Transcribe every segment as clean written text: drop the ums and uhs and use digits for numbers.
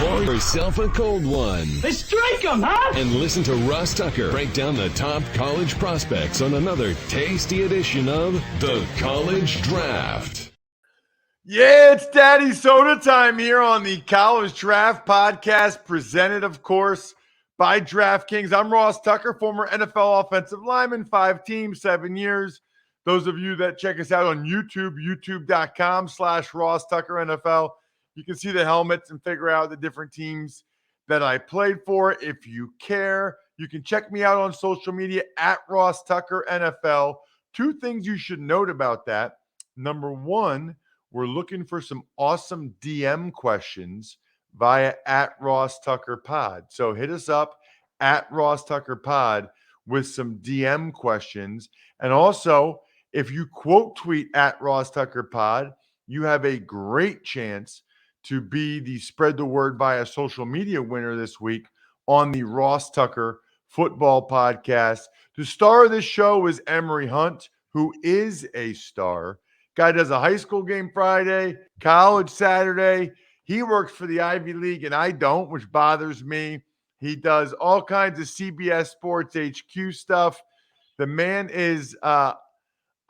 Pour yourself a cold one. Let's strike 'em, huh? And listen to Ross Tucker break down the top college prospects on another tasty edition of The College Draft. Yeah, it's Daddy Soda time here on the College Draft Podcast, presented, of course, by DraftKings. I'm Ross Tucker, former NFL offensive lineman, 5 teams, 7 years. Those of you that check us out on YouTube, youtube.com/Ross Tucker NFL, you can see the helmets and figure out the different teams that I played for. If you care, you can check me out on social media at Ross Tucker NFL. 2 things you should note about that. Number 1, we're looking for some awesome DM questions via at Ross Tucker Pod. So hit us up at Ross Tucker Pod with some DM questions. And also, if you quote tweet at Ross Tucker Pod, you have a great chance to be the Spread the Word via social media winner this week on the Ross Tucker Football Podcast. The star of this show is Emory Hunt, who is a star. Guy does a high school game Friday, college Saturday. He works for the Ivy League, and I don't, which bothers me. He does all kinds of CBS Sports HQ stuff. The man is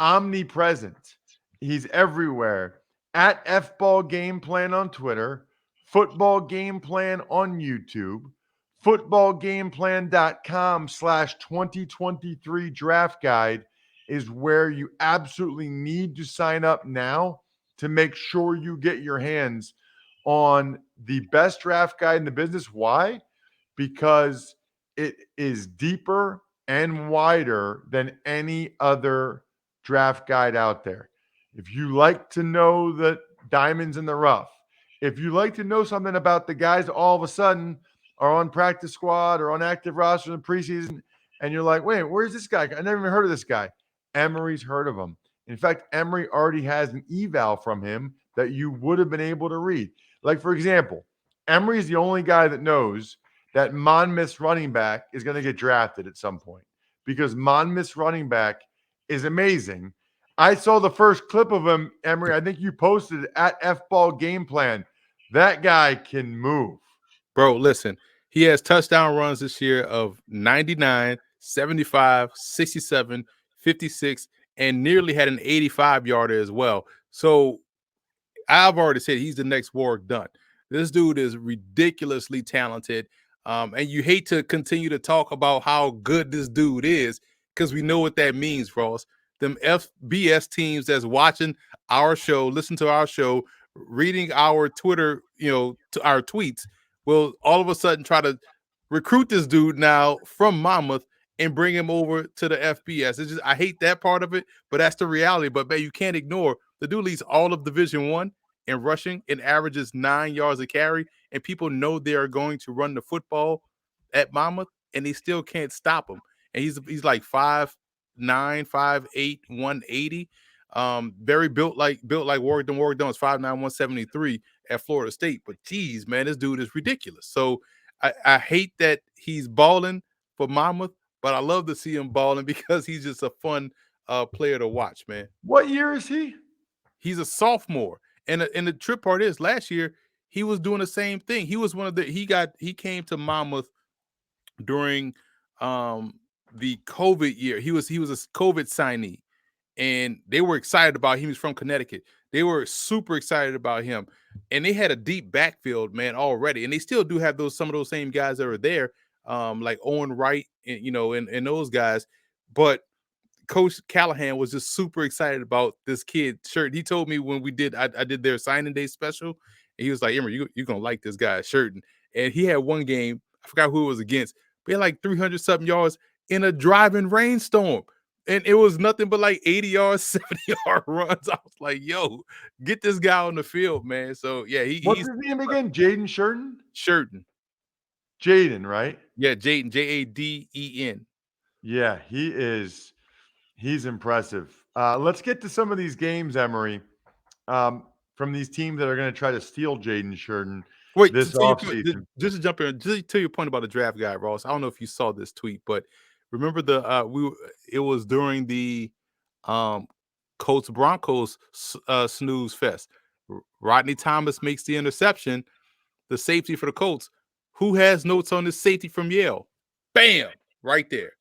omnipresent. He's everywhere. At FBall Game Plan on Twitter, Football Game Plan on YouTube, footballgameplan.com/2023 draft guide is where you absolutely need to sign up now to make sure you get your hands on the best draft guide in the business. Why? Because it is deeper and wider than any other draft guide out there. If you like to know the diamonds in the rough, if you like to know something about the guys all of a sudden are on practice squad or on active roster in preseason, and you're like, wait, where's this guy? I never even heard of this guy. Emory's heard of him. In fact, Emory already has an eval from him that you would have been able to read. Like, for example, Emory's the only guy that knows that Monmouth's running back is going to get drafted at some point because Monmouth's running back is amazing. I saw the first clip of him, Emory. I think you posted it at FBall Game Plan. That guy can move. Bro, listen, he has touchdown runs this year of 99, 75, 67, 56, and nearly had an 85-yarder as well. So I've already said he's the next Warwick Dunn. This dude is ridiculously talented. And you hate to continue to talk about how good this dude is because we know what that means, Ross. Them FBS teams that's watching our show, listen to our show, reading our Twitter, to our tweets, will all of a sudden try to recruit this dude now from Monmouth and bring him over to the FBS. It's just, I hate that part of it, but that's the reality. But man, you can't ignore the dude leads all of Division I in rushing and averages 9 yards a carry, and people know they are going to run the football at Monmouth, and they still can't stop him. And he's like 5'9", 5'8", 180. Very built like Warwick Dunn. Warwick Dunn is 5'9", 173 at Florida State. But geez, man, this dude is ridiculous. So I hate that he's balling for Monmouth, but I love to see him balling because he's just a fun player to watch, man. What year is he? He's a sophomore. And the trip part is last year he was doing the same thing. He was one of the he came to Monmouth during the COVID year. He was a COVID signee, and they were excited about him. He was from Connecticut. They were super excited about him, and they had a deep backfield, man, already. And they still do have some of those same guys that are there, like Owen Wright, and those guys. But Coach Callahan was just super excited about this kid shirt. He told me when I did their signing day special, and he was like, Emory, you're gonna like this guy's shirt. And he had one game, I forgot who it was against, but he had like 300 something yards in a driving rainstorm. And it was nothing but like 80 yards, 70-yard runs. I was like, yo, get this guy on the field, man. So yeah, what's his name again? Jaden Shurton? Shurton. Jaden, right? Yeah, Jaden, Jaden. Yeah, he's impressive. Let's get to some of these games, Emory, from these teams that are going to try to steal Jaden Shurton this offseason. Just to jump in, just to your point about the draft guy, Ross, I don't know if you saw this tweet, but remember it was during the Colts Broncos snooze fest. Rodney Thomas makes the interception. the safety for the Colts, who has notes on this safety from Yale? Bam, right there.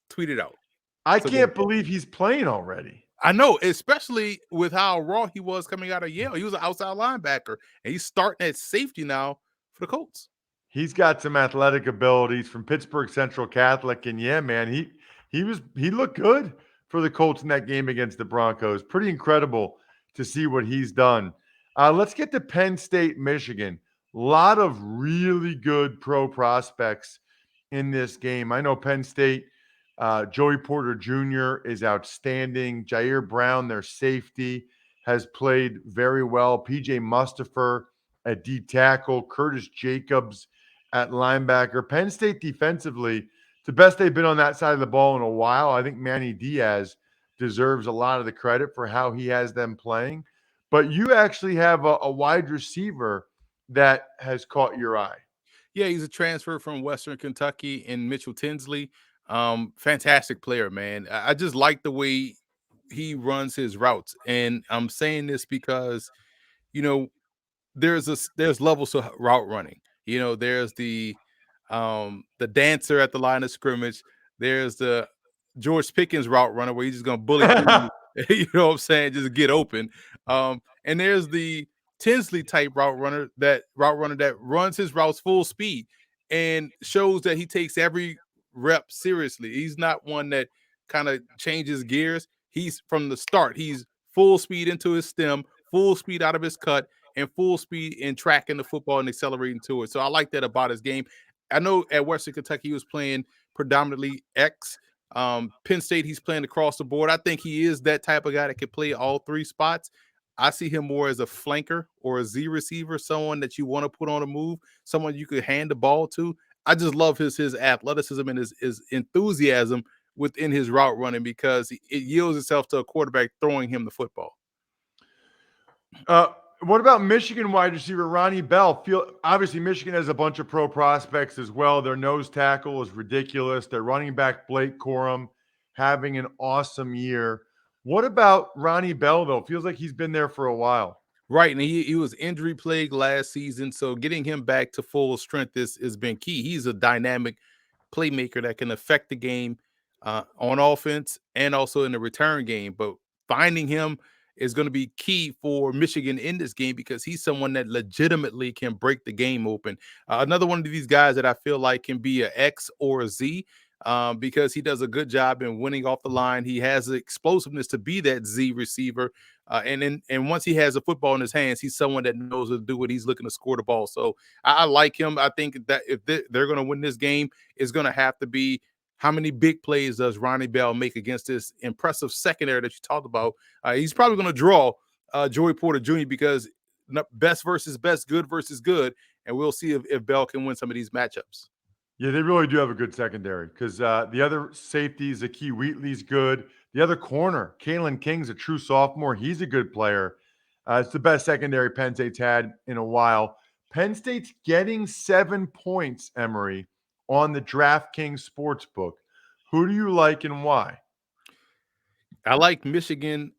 Tweet it out. I So can't believe he's playing already. I know, especially with how raw he was coming out of Yale. He was an outside linebacker, and he's starting at safety now for the Colts. He's got some athletic abilities from Pittsburgh Central Catholic, and yeah, man, he looked good for the Colts in that game against the Broncos. Pretty incredible to see what he's done. Let's get to Penn State, Michigan. A lot of really good pro prospects in this game. I know Penn State, Joey Porter Jr. is outstanding. Jair Brown, their safety, has played very well. PJ Mustipher at D tackle, Curtis Jacobs at linebacker. Penn State defensively, the best they've been on that side of the ball in a while. I think Manny Diaz deserves a lot of the credit for how he has them playing. But you actually have a wide receiver that has caught your eye. Yeah, he's a transfer from Western Kentucky in Mitchell Tinsley. Fantastic player, man. I just like the way he runs his routes. And I'm saying this because, you know, there's levels to route running. You know, there's the dancer at the line of scrimmage. There's the George Pickens route runner where he's just gonna bully through, you know what I'm saying, just get open. And there's the Tinsley type route runner that runs his routes full speed and shows that he takes every rep seriously. He's not one that kind of changes gears. He's from the start, he's full speed into his stem, full speed out of his cut, and full speed in tracking the football and accelerating to it. So I like that about his game. I know at Western Kentucky he was playing predominantly X. Penn State, he's playing across the board. I think he is that type of guy that can play all three spots. I see him more as a flanker or a Z receiver, someone that you want to put on a move, someone you could hand the ball to. I just love his athleticism and his enthusiasm within his route running because it yields itself to a quarterback throwing him the football. What about Michigan wide receiver Ronnie Bell? Obviously, Michigan has a bunch of pro prospects as well. Their nose tackle is ridiculous. Their running back, Blake Corum, having an awesome year. What about Ronnie Bell, though? Feels like he's been there for a while. Right, and he was injury plagued last season, so getting him back to full strength has been key. He's a dynamic playmaker that can affect the game on offense and also in the return game. But finding him is going to be key for Michigan in this game because he's someone that legitimately can break the game open. Another one of these guys that I feel like can be an X or a Z because he does a good job in winning off the line. He has the explosiveness to be that Z receiver. And once he has a football in his hands, he's someone that knows to do what he's looking to score the ball. So I like him. I think that if they're going to win this game, it's going to have to be how many big plays does Ronnie Bell make against this impressive secondary that you talked about? He's probably going to draw Joey Porter Jr. because best versus best, good versus good. And we'll see if Bell can win some of these matchups. Yeah, they really do have a good secondary because the other safeties, Zakee Wheatley's good. The other corner, Kalen King's a true sophomore. He's a good player. It's the best secondary Penn State's had in a while. Penn State's getting 7 points, Emory, on the DraftKings Sportsbook. Who do you like and why? I like Michigan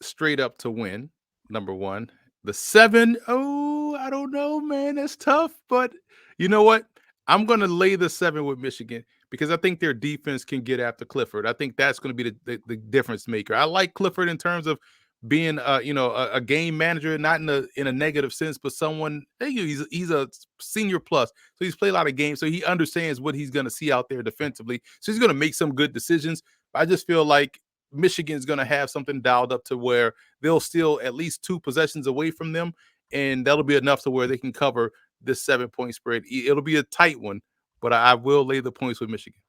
straight up to win, number one. The 7, I don't know, man. That's tough. But you know what? I'm going to lay the 7 with Michigan because I think their defense can get after Clifford. I think that's going to be the difference maker. I like Clifford in terms of being a game manager, not in a negative sense, but someone he's a senior plus, so he's played a lot of games, so he understands what he's going to see out there defensively. So he's going to make some good decisions. I just feel like Michigan's going to have something dialed up to where they'll steal at least 2 possessions away from them, and that'll be enough to where they can cover this 7-point spread. It'll be a tight one, but I will lay the points with Michigan.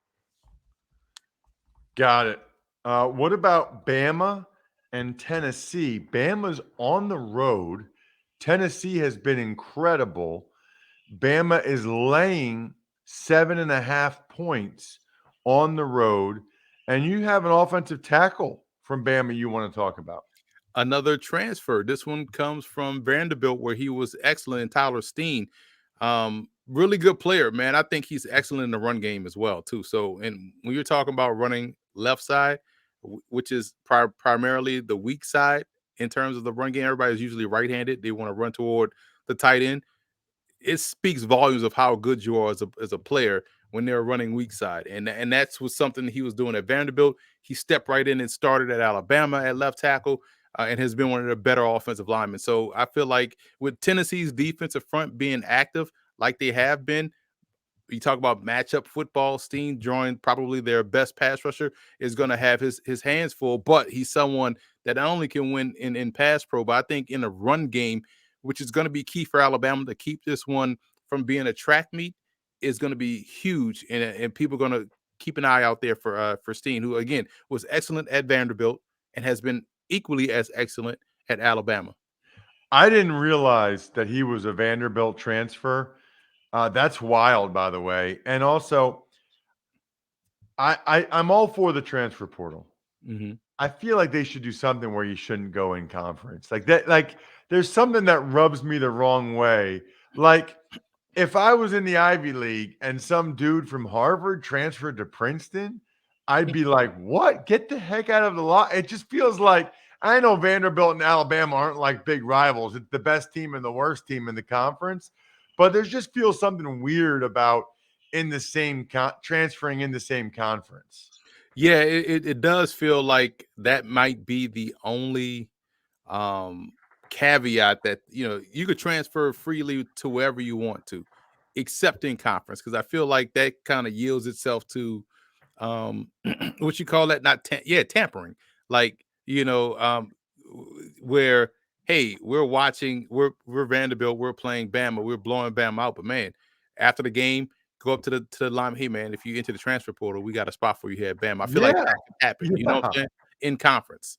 Got it. What about Bama and Tennessee? Bama's on the road. Tennessee has been incredible. Bama is laying 7.5 points on the road. And you have an offensive tackle from Bama you want to talk about. Another transfer. This one comes from Vanderbilt, where he was excellent in Tyler Steen. Really good player, man. I think he's excellent in the run game as well, too. So, and when you're talking about running left side, which is primarily the weak side in terms of the run game, everybody's usually right-handed. They want to run toward the tight end. it speaks volumes of how good you are as a player when they're running weak side. And that's was something he was doing at Vanderbilt. He stepped right in and started at Alabama at left tackle, and has been one of the better offensive linemen. So I feel like with Tennessee's defensive front being active like they have been, you talk about matchup football. Steen drawing probably their best pass rusher is going to have his hands full, but he's someone that not only can win in pass pro, but I think in a run game, which is going to be key for Alabama to keep this one from being a track meet, is going to be huge, and people are going to keep an eye out there for Steen, who again was excellent at Vanderbilt and has been equally as excellent at Alabama. I didn't realize that he was a Vanderbilt transfer. That's wild, by the way. And also, I'm all for the transfer portal. Mm-hmm. I feel like they should do something where you shouldn't go in conference. Like that, like there's something that rubs me the wrong way. Like if I was in the Ivy League and some dude from Harvard transferred to Princeton, I'd be like, what? Get the heck out of the lot. It just feels like I know Vanderbilt and Alabama aren't like big rivals. It's the best team and the worst team in the conference. But there just feels something weird about in the same transferring in the same conference. Yeah, it does feel like that might be the only um caveat that you could transfer freely to wherever you want to, except in conference, because I feel like that kind of yields itself to um what you call that, not tampering, like where, hey, we're watching, we're Vanderbilt, we're playing Bama, we're blowing Bama out, but man, after the game, go up to the line, hey man, if you enter the transfer portal, we got a spot for you here at Bama. I feel like Yeah. that can happen, you know what I'm Yeah. saying, in conference.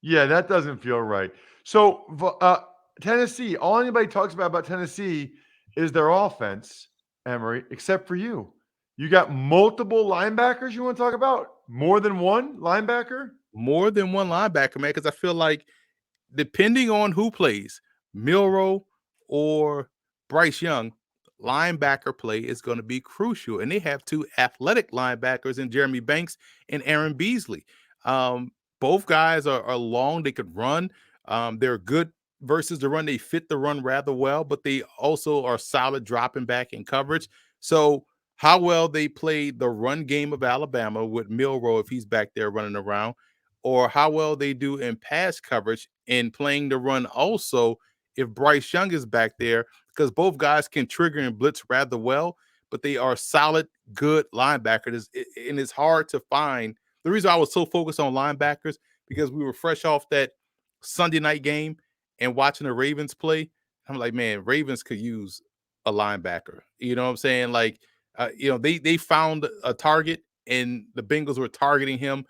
Yeah, that doesn't feel right. So, Tennessee, all anybody talks about Tennessee is their offense, Emory, except for you. You got multiple linebackers you want to talk about? More than one linebacker? More than one linebacker, man, because I feel like depending on who plays, Milrow or Bryce Young, linebacker play is going to be crucial. And they have two athletic linebackers in Jeremy Banks and Aaron Beasley. Um, both guys are long, they could run. They're good versus the run. They fit the run rather well, but they also are solid dropping back in coverage. So, how well they played the run game of Alabama with Milrow if he's back there running around, or how well they do in pass coverage and playing the run also if Bryce Young is back there, because both guys can trigger and blitz rather well, but they are solid, good linebackers. And it's hard to find. The reason I was so focused on linebackers, because we were fresh off that Sunday night game and watching the Ravens play. I'm like, man, Ravens could use a linebacker. You know what I'm saying? Like, they found a target and the Bengals were targeting him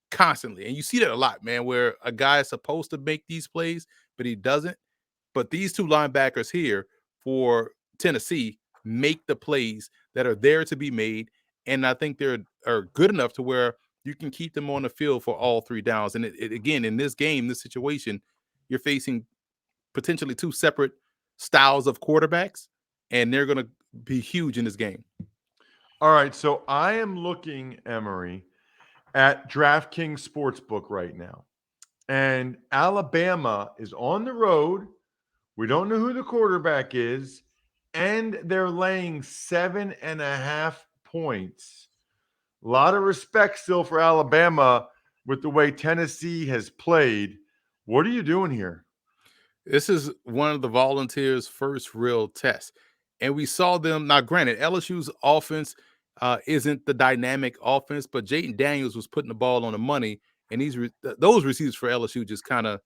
constantly. And you see that a lot, man, where a guy is supposed to make these plays, but he doesn't. But these two linebackers here for Tennessee make the plays that are there to be made. And I think are good enough to where you can keep them on the field for all three downs. And again, in this game, this situation, you're facing potentially two separate styles of quarterbacks, and they're going to be huge in this game. All right. So I am looking, Emory, at DraftKings Sportsbook right now. And Alabama is on the road. We don't know who the quarterback is. And they're laying 7.5 points. A lot of respect still for Alabama with the way Tennessee has played. What are you doing here? This is one of the Volunteers' first real tests. And we saw them. Now, granted, LSU's offense isn't the dynamic offense, but Jaden Daniels was putting the ball on the money. And those receivers for LSU just kind of,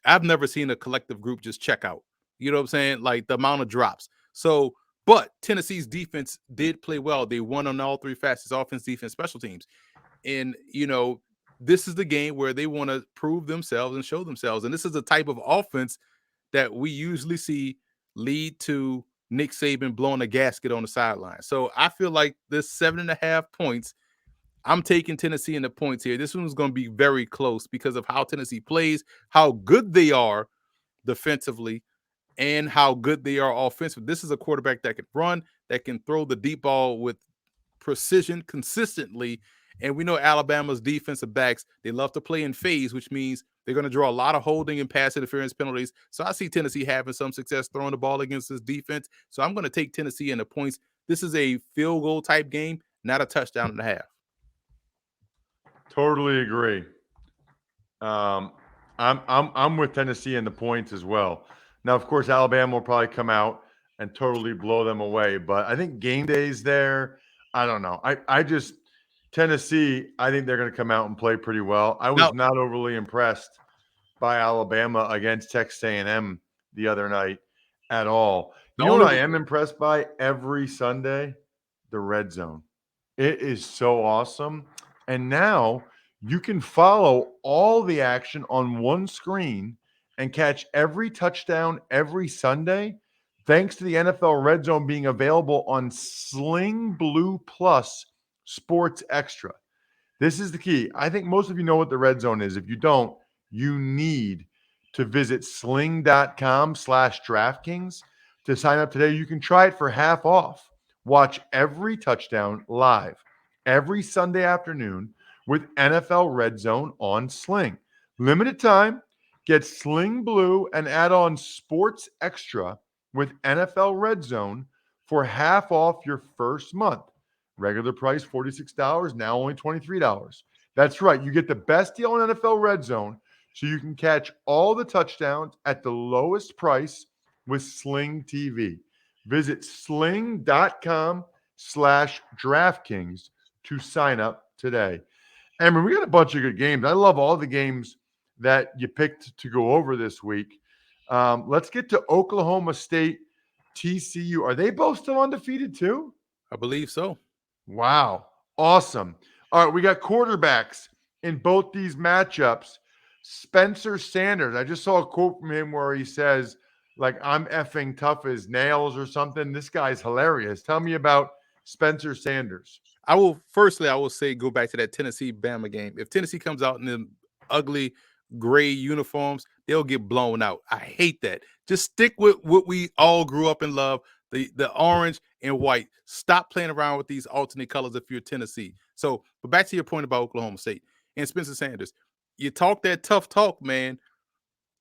I've never seen a collective group just check out. You know what I'm saying? Like the amount of drops. So, but Tennessee's defense did play well. They won on all three facets: offense, defense, special teams. And, this is the game where they want to prove themselves and show themselves. And this is the type of offense that we usually see lead to Nick Saban blowing a gasket on the sideline. So I feel like this 7.5 points, I'm taking Tennessee in the points here. This one's going to be very close because of how Tennessee plays, how good they are defensively, and how good they are offensively. This is a quarterback that can run, that can throw the deep ball with precision consistently. And we know Alabama's defensive backs, they love to play in phase, which means They're going to draw a lot of holding and pass interference penalties. So I see Tennessee having some success throwing the ball against this defense. So I'm going to take Tennessee in the points. This is a field goal type game, not a touchdown and a half. Totally agree. I'm with Tennessee in the points as well. Now, of course, Alabama will probably come out and totally blow them away, but I think game day's there. I don't know. I just Tennessee. I think they're going to come out and play pretty well. I was not overly impressed by Alabama against Texas A&M the other night at all. You know what I am impressed by every Sunday? The red zone. It is so awesome. And now you can follow all the action on one screen and catch every touchdown every Sunday, thanks to the NFL Red Zone being available on Sling Blue Plus Sports Extra. This is the key. I think most of you know what the Red Zone is. If you don't, you need to visit sling.com/DraftKings to sign up today. You can try it for half off. Watch every touchdown live every Sunday afternoon with NFL Red Zone on Sling. Limited time. Get Sling Blue and add on Sports Extra with NFL Red Zone for half off your first month. Regular price $46, now only $23. That's right. You get the best deal on NFL Red Zone so you can catch all the touchdowns at the lowest price with Sling TV. Visit sling.com/DraftKings to sign up today. Amber, we got a bunch of good games. I love all the games that you picked to go over this week. Let's get to Oklahoma State TCU. Are they both still undefeated too? I believe so. Wow. Awesome. All right, we got quarterbacks in both these matchups. Spencer Sanders. I just saw a quote from him where he says, like, I'm effing tough as nails or something. This guy's hilarious. Tell me about Spencer Sanders. I will say go back to that Tennessee-Bama game. If Tennessee comes out in the ugly gray uniforms, they'll get blown out. I hate that. Just stick with what we all grew up and love, the orange and white. Stop playing around with these alternate colors if you're Tennessee. So, but back to your point about Oklahoma State and Spencer Sanders. You talk that tough talk, man,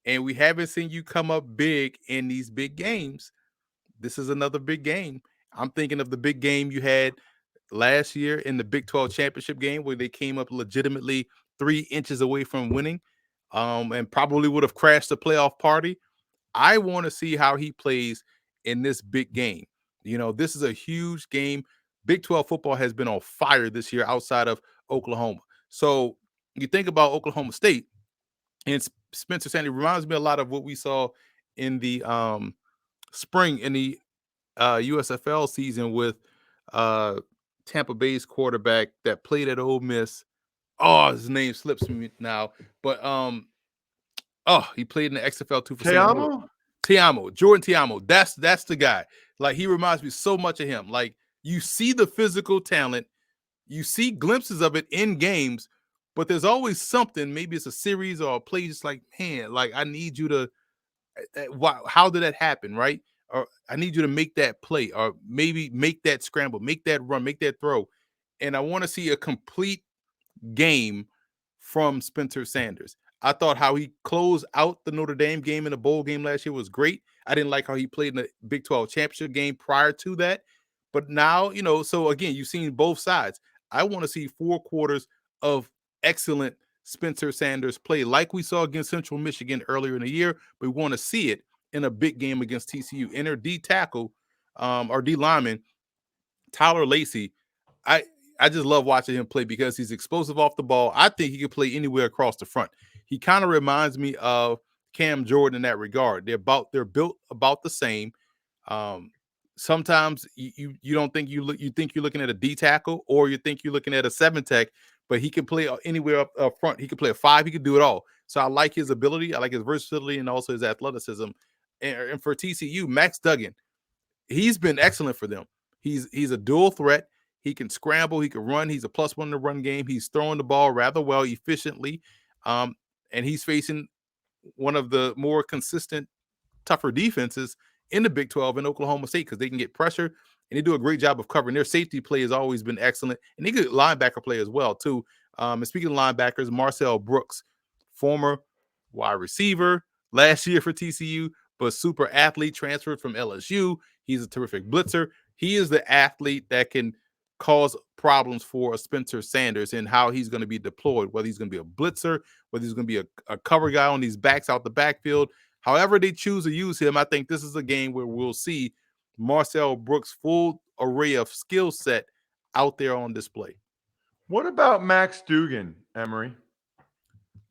and we haven't seen you come up big in these big games. This is another big game. I'm thinking of the big game you had last year in the Big 12 championship game where they came up legitimately 3 inches away from winning and probably would have crashed the playoff party. I want to see how he plays in this big game. You know, this is a huge game. Big 12 football has been on fire this year outside of Oklahoma. So you think about Oklahoma State and Spencer Sanders reminds me a lot of what we saw in the spring in the USFL season with Tampa Bay's quarterback that played at Ole Miss. Oh, his name slips me now. But he played in the XFL too for Tiamo, Jordan Tiamo. That's the guy. Like, he reminds me so much of him. Like, you see the physical talent, you see glimpses of it in games, but there's always something. Maybe it's a series or a play. Just like, man, like, I need you to. How did that happen, right? Or I need you to make that play, or maybe make that scramble, make that run, make that throw. And I want to see a complete game from Spencer Sanders. I thought how he closed out the Notre Dame game in the bowl game last year was great. I didn't like how he played in the Big 12 championship game prior to that. But now, you know, so again, you've seen both sides. I want to see 4 quarters of excellent Spencer Sanders play like we saw against Central Michigan earlier in the year. We want to see it in a big game against TCU. And their D tackle or D lineman, Tyler Lacey, I just love watching him play because he's explosive off the ball. I think he can play anywhere across the front. He kind of reminds me of Cam Jordan in that regard. They're built about the same. Sometimes you don't think you think you're looking at a D tackle, or you think you're looking at a 7 tech, but he can play anywhere up front. He can play a 5. He can do it all. So I like his ability. I like his versatility and also his athleticism. And for TCU, Max Duggan, he's been excellent for them. He's a dual threat. He can scramble. He can run. He's a +1 in the run game. He's throwing the ball rather well, efficiently. And he's facing one of the more consistent, tougher defenses in the Big 12 in Oklahoma State, because they can get pressure and they do a great job of covering. Their safety play has always been excellent, and they get linebacker play as well too. And speaking of linebackers, Marcel Brooks, former wide receiver last year for TCU, but super athlete, transferred from LSU. He's a terrific blitzer. He is the athlete that can cause problems for a Spencer Sanders and how he's going to be deployed, whether he's going to be a blitzer, whether he's going to be a cover guy on these backs out the backfield. However they choose to use him, I think this is a game where we'll see Marcel Brooks' full array of skill set out there on display. What about Max Duggan, Emory?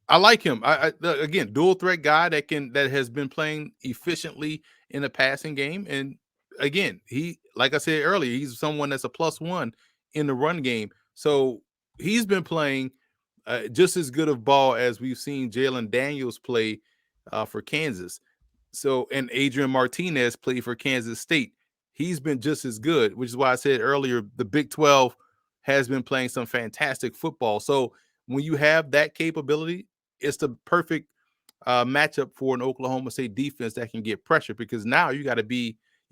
I like him. Again, dual threat guy that has been playing efficiently in the passing game. And again, he, like I said earlier, he's someone that's a +1 in the run game. So he's been playing just as good of ball as we've seen Jalen Daniels play for Kansas. So, and Adrian Martinez played for Kansas State. He's been just as good, which is why I said earlier, the Big 12 has been playing some fantastic football. So when you have that capability, it's the perfect matchup for an Oklahoma State defense that can get pressure, because now you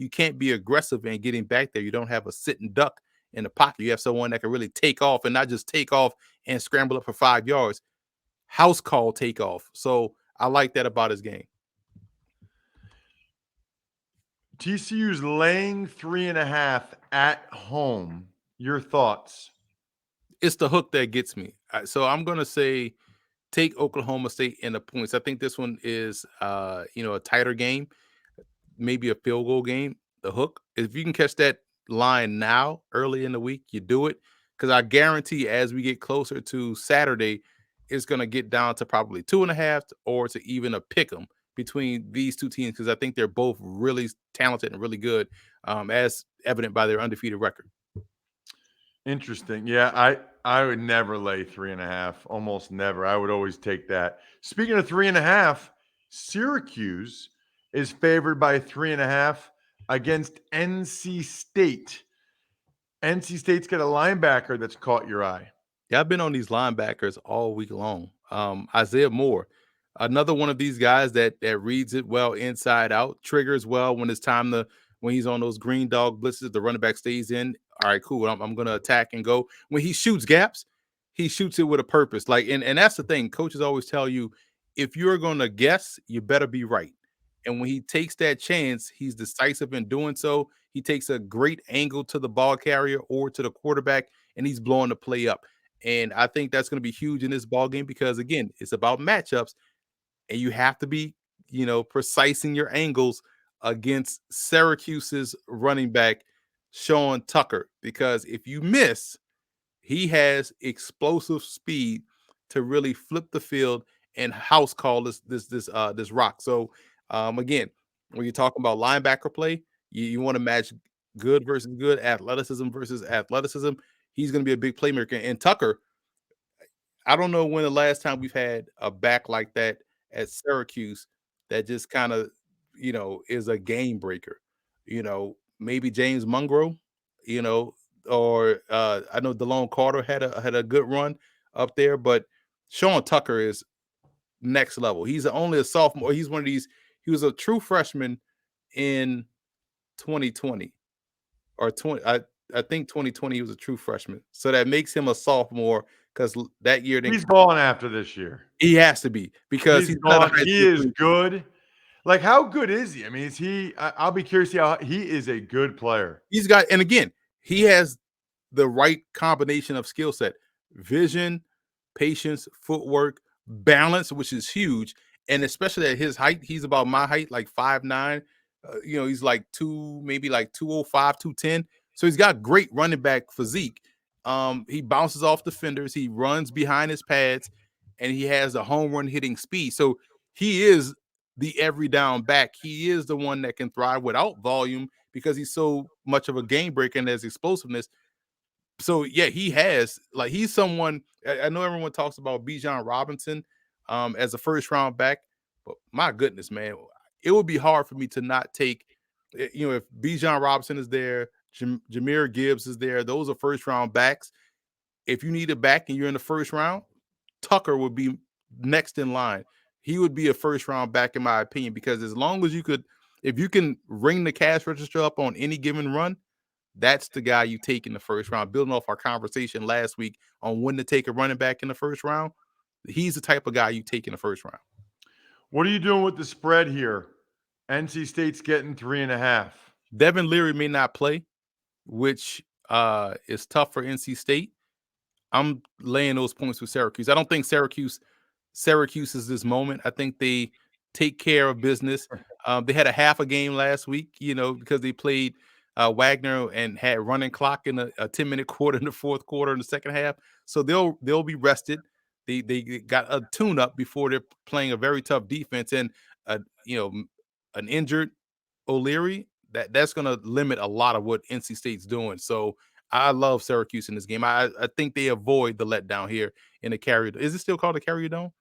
can't be aggressive and getting back there. You don't have a sitting duck in the pocket. You have someone that can really take off, and not just take off and scramble up for 5 yards. House call takeoff. So I like that about his game. TCU's laying 3.5 at home. Your thoughts? It's the hook that gets me. So I'm going to say take Oklahoma State in the points. I think this one is, a tighter game, maybe a field goal game. The hook, if you can catch that line now, early in the week, you do it, because I guarantee as we get closer to Saturday, it's going to get down to probably 2.5 or to even a pick 'em between these two teams, because I think they're both really talented and really good, as evident by their undefeated record. Interesting. Yeah, I would never lay 3.5. Almost never. I would always take that. Speaking of 3.5, Syracuse is favored by 3.5 against NC State. NC State's got a linebacker that's caught your eye. Yeah, I've been on these linebackers all week long. Isaiah Moore, another one of these guys that reads it well inside out, triggers well when it's time when he's on those green dog blitzes, the running back stays in. All right, cool. I'm going to attack and go. When he shoots gaps, he shoots it with a purpose. Like, and that's the thing. Coaches always tell you, if you're going to guess, you better be right. And when he takes that chance, he's decisive in doing so. He takes a great angle to the ball carrier or to the quarterback, and he's blowing the play up. And I think that's going to be huge in this ball game, because again, it's about matchups, and you have to be, precise in your angles against Syracuse's running back, Sean Tucker, because if you miss, he has explosive speed to really flip the field and house call this rock. So again, when you're talking about linebacker play, you want to match good versus good, athleticism versus athleticism. He's going to be a big playmaker. And Tucker, I don't know when the last time we've had a back like that at Syracuse that just kind of, is a game breaker. Maybe James Mungro, or I know DeLone Carter had a good run up there, but Sean Tucker is next level. He's only a sophomore. He's one of these. He was a true freshman in 2020 or 20. I think 2020 he was a true freshman. So that makes him a sophomore, because that year he's balling after this year. He has to be, because he's he is good. Like, how good is he? I mean, is he? I'll be curious to see how he is a good player. He's got, and again, he has the right combination of skill set: vision, patience, footwork, balance, which is huge. And especially at his height, he's about my height, like 5'9". He's like maybe like 205, 210. So he's got great running back physique. He bounces off defenders. He runs behind his pads, and he has a home run hitting speed. So he is the every down back. He is the one that can thrive without volume, because he's so much of a game breaker and has explosiveness. So yeah, he's someone. I know everyone talks about Bijan Robinson as a first round back, but my goodness, man, it would be hard for me to not take, if Bijan Robinson is there, Jahmyr Gibbs is there, those are first round backs. If you need a back and you're in the first round, Tucker would be next in line. He would be a first round back, in my opinion, because as long as if you can ring the cash register up on any given run, that's the guy you take in the first round. Building off our conversation last week on when to take a running back in the first round, he's the type of guy you take in the first round. What are you doing with the spread here? NC State's getting 3.5. Devin Leary may not play, which is tough for NC State. I'm laying those points with Syracuse. I don't think Syracuse is this moment. I think they take care of business. They had a half a game last week, because they played Wagner and had running clock in a 10-minute quarter in the fourth quarter in the second half. So they'll be rested. They got a tune-up before they're playing a very tough defense. And, an injured O'Leary, that's going to limit a lot of what NC State's doing. So I love Syracuse in this game. I think they avoid the letdown here in the Carrier. Is it still called the Carrier Dome?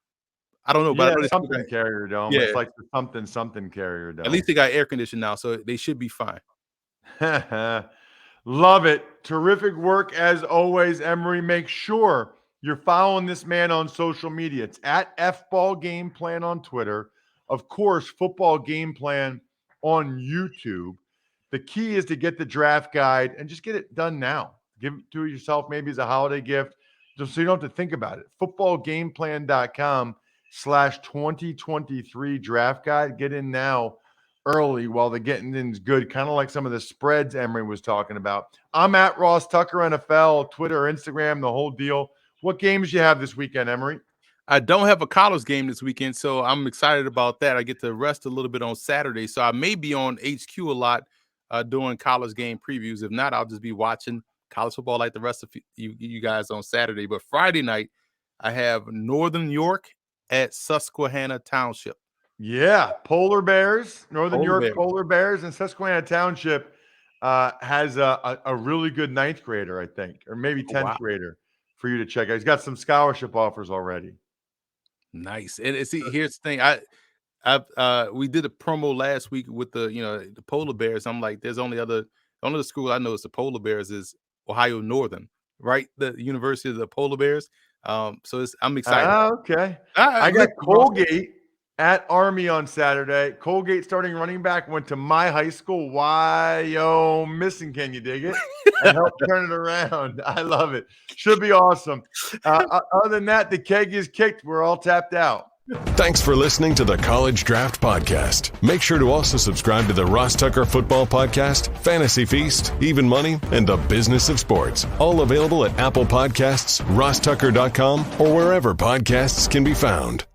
I don't know, but I know something Carrier Dome. Yeah. It's like the something Carrier Dome. At least they got air conditioning now, so they should be fine. Love it. Terrific work as always, Emory. Make sure you're following this man on social media. It's at FBall Game Plan on Twitter. Of course, Football Game Plan on YouTube. The key is to get the draft guide and just get it done now. Give it to yourself maybe as a holiday gift, just so you don't have to think about it. footballgameplan.com/2023 draft guide. Get in now early while the getting in is good, kind of like some of the spreads Emory was talking about. I'm at Ross Tucker NFL, Twitter, Instagram, the whole deal. What games you have this weekend, Emory? I don't have a college game this weekend, so I'm excited about that. I get to rest a little bit on Saturday, so I may be on HQ a lot doing college game previews. If not, I'll just be watching college football like the rest of you guys on Saturday. But Friday night, I have Northern York at Susquehanna Township. Yeah, Polar Bears, Northern York Polar Bears, and Susquehanna Township has a really good ninth grader, I think, or maybe 10th grader for you to check out. He's got some scholarship offers already. Nice. And see, here's the thing. We did a promo last week with the Polar Bears. I'm like, there's only the school I know is the Polar Bears is Ohio Northern, right? The University of the Polar Bears. I'm excited. Okay. I got Colgate at Army on Saturday. Colgate starting running back went to my high school. Missing, can you dig it? And help turn it around. I love it. Should be awesome. Other than that, the keg is kicked. We're all tapped out. Thanks for listening to the College Draft Podcast. Make sure to also subscribe to the Ross Tucker Football Podcast, Fantasy Feast, Even Money, and The Business of Sports. All available at Apple Podcasts, rosstucker.com, or wherever podcasts can be found.